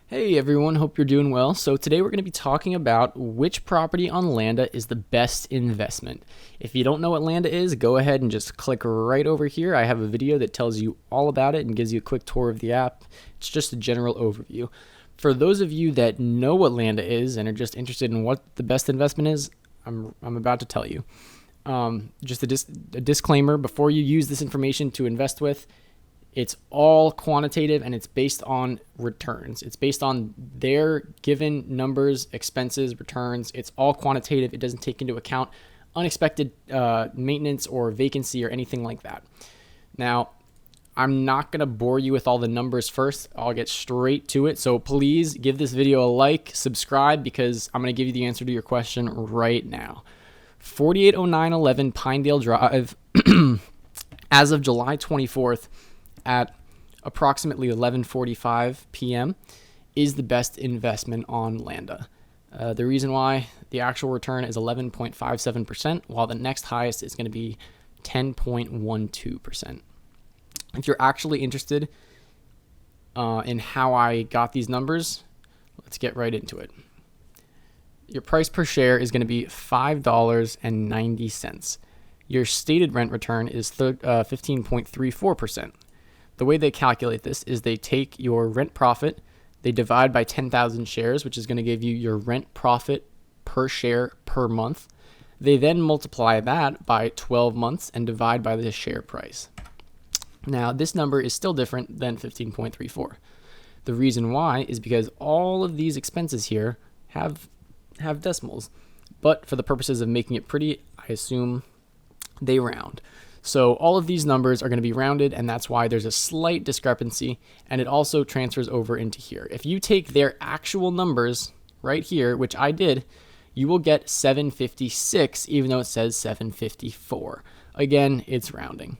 Hey everyone, hope you're doing well. So today we're going to be talking about which property on Landa is the best investment. If you don't know what Landa is, go ahead and just click right over here. I have a video that tells you all about it and gives you a quick tour of the app. It's just a general overview. For those of you that know what Landa is and are just interested in what the best investment is, I'm about to tell you. Just a disclaimer, before you use this information to invest with, it's all quantitative and it's based on returns. It's based on their given numbers, expenses, returns. It's all quantitative. It doesn't take into account unexpected maintenance or vacancy or anything like that. Now, I'm not going to bore you with all the numbers first. I'll get straight to it. So please give this video a like, subscribe, because I'm going to give you the answer to your question right now. 480911 Pinedale Drive, as of July 24th, at approximately 11:45 p.m. is the best investment on Landa. The reason why, the actual return is 11.57%, while the next highest is going to be 10.12%. If you're actually interested in how I got these numbers, let's get right into it. Your price per share is going to be $5.90. Your stated rent return is 15.34%. The way they calculate this is they take your rent profit, they divide by 10,000 shares, which is going to give you your rent profit per share per month. They then multiply that by 12 months and divide by the share price. Now, this number is still different than 15.34. The reason why is because all of these expenses here have decimals, but for the purposes of making it pretty, I assume they round. So all of these numbers are going to be rounded, and that's why there's a slight discrepancy, and it also transfers over into here. If you take their actual numbers right here, which I did, you will get 756, even though it says 754. Again, it's rounding.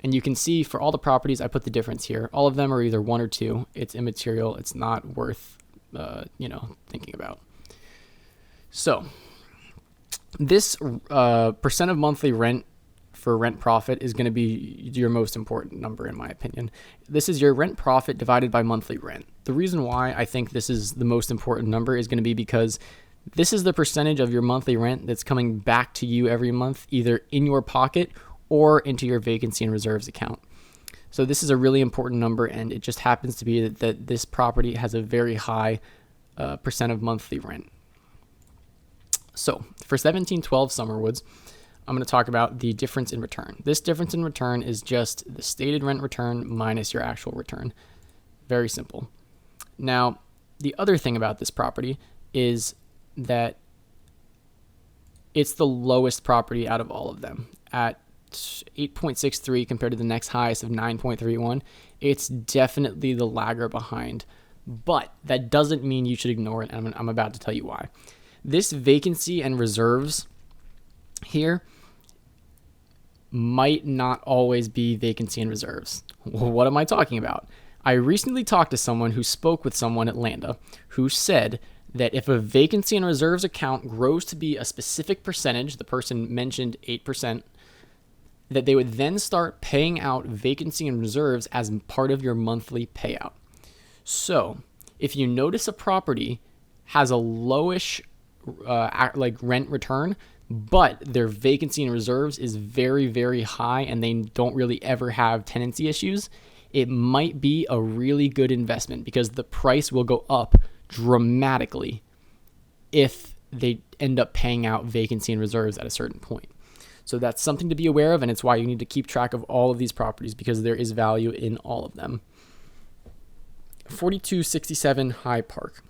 And you can see for all the properties, I put the difference here. All of them are either 1 or 2. It's immaterial. It's not worth, thinking about. So this percent of monthly rent for rent profit is going to be your most important number, in my opinion. This is your rent profit divided by monthly rent. The reason why I think this is the most important number is going to be because this is the percentage of your monthly rent that's coming back to you every month, either in your pocket or into your vacancy and reserves account. So this is a really important number, and it just happens to be that this property has a very high percent of monthly rent. So for 1712 Summerwoods, I'm going to talk about the difference in return. This difference in return is just the stated rent return minus your actual return. Very simple. Now, the other thing about this property is that it's the lowest property out of all of them. At 8.63 compared to the next highest of 9.31, it's definitely the lagger behind. But that doesn't mean you should ignore it, and I'm about to tell you why. This vacancy and reserves here might not always be vacancy and reserves. What am I talking about? I recently talked to someone who spoke with someone at Landa who said that if a vacancy and reserves account grows to be a specific percentage, the person mentioned 8%, that they would then start paying out vacancy and reserves as part of your monthly payout. So if you notice a property has a lowish rent return, but their vacancy and reserves is very, very high and they don't really ever have tenancy issues, it might be a really good investment because the price will go up dramatically if they end up paying out vacancy and reserves at a certain point. So that's something to be aware of, and it's why you need to keep track of all of these properties because there is value in all of them. 4267 High Park.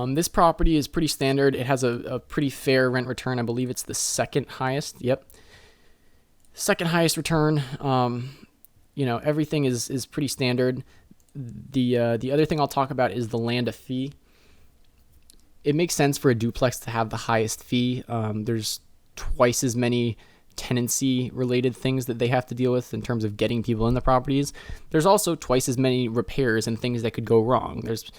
This property is pretty standard. It has a pretty fair rent return. I believe it's the second highest. Yep. Second highest return. Everything is pretty standard. The other thing I'll talk about is the Landa fee. It makes sense for a duplex to have the highest fee. There's twice as many tenancy related things that they have to deal with in terms of getting people in the properties. There's also twice as many repairs and things that could go wrong. There's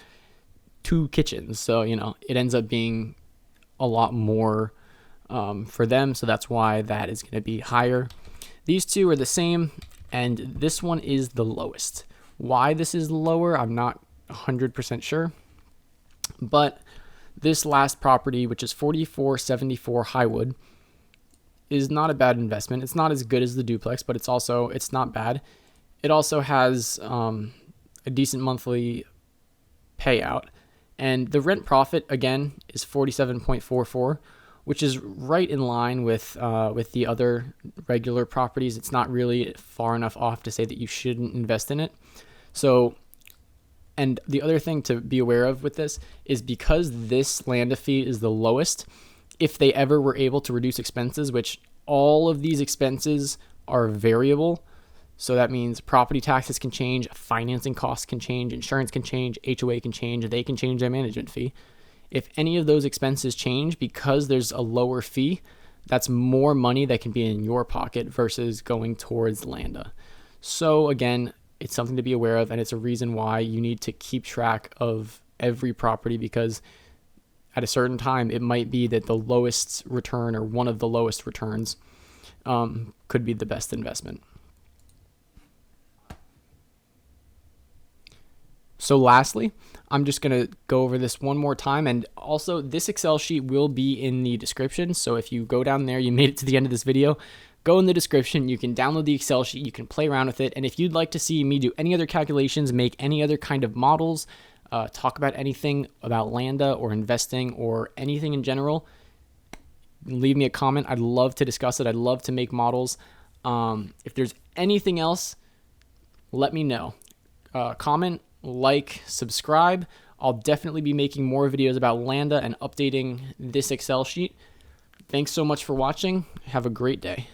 2 kitchens, so it ends up being a lot more for them, so that's why that is going to be higher. These two are the same, and this one is the lowest. Why this is lower, I'm not 100% sure. But this last property, which is 4474 Highwood, is not a bad investment. It's not as good as the duplex, but it's not bad. It also has a decent monthly payout, and the rent profit again is 47.44, which is right in line with the other regular properties. It's not really far enough off to say that you shouldn't invest in it. So, and the other thing to be aware of with this is because this Landa fee is the lowest, if they ever were able to reduce expenses, which all of these expenses are variable, so that means property taxes can change, financing costs can change, insurance can change, HOA can change, they can change their management fee. If any of those expenses change because there's a lower fee, that's more money that can be in your pocket versus going towards Landa. So again, it's something to be aware of, and it's a reason why you need to keep track of every property, because at a certain time, it might be that the lowest return or one of the lowest returns could be the best investment. So lastly, I'm just going to go over this one more time. And also, this Excel sheet will be in the description. So if you go down there, you made it to the end of this video, go in the description. You can download the Excel sheet. You can play around with it. And if you'd like to see me do any other calculations, make any other kind of models, talk about anything about Landa or investing or anything in general, leave me a comment. I'd love to discuss it. I'd love to make models. If there's anything else, let me know. Comment, like, subscribe. I'll definitely be making more videos about Landa and updating this Excel sheet. Thanks so much for watching. Have a great day.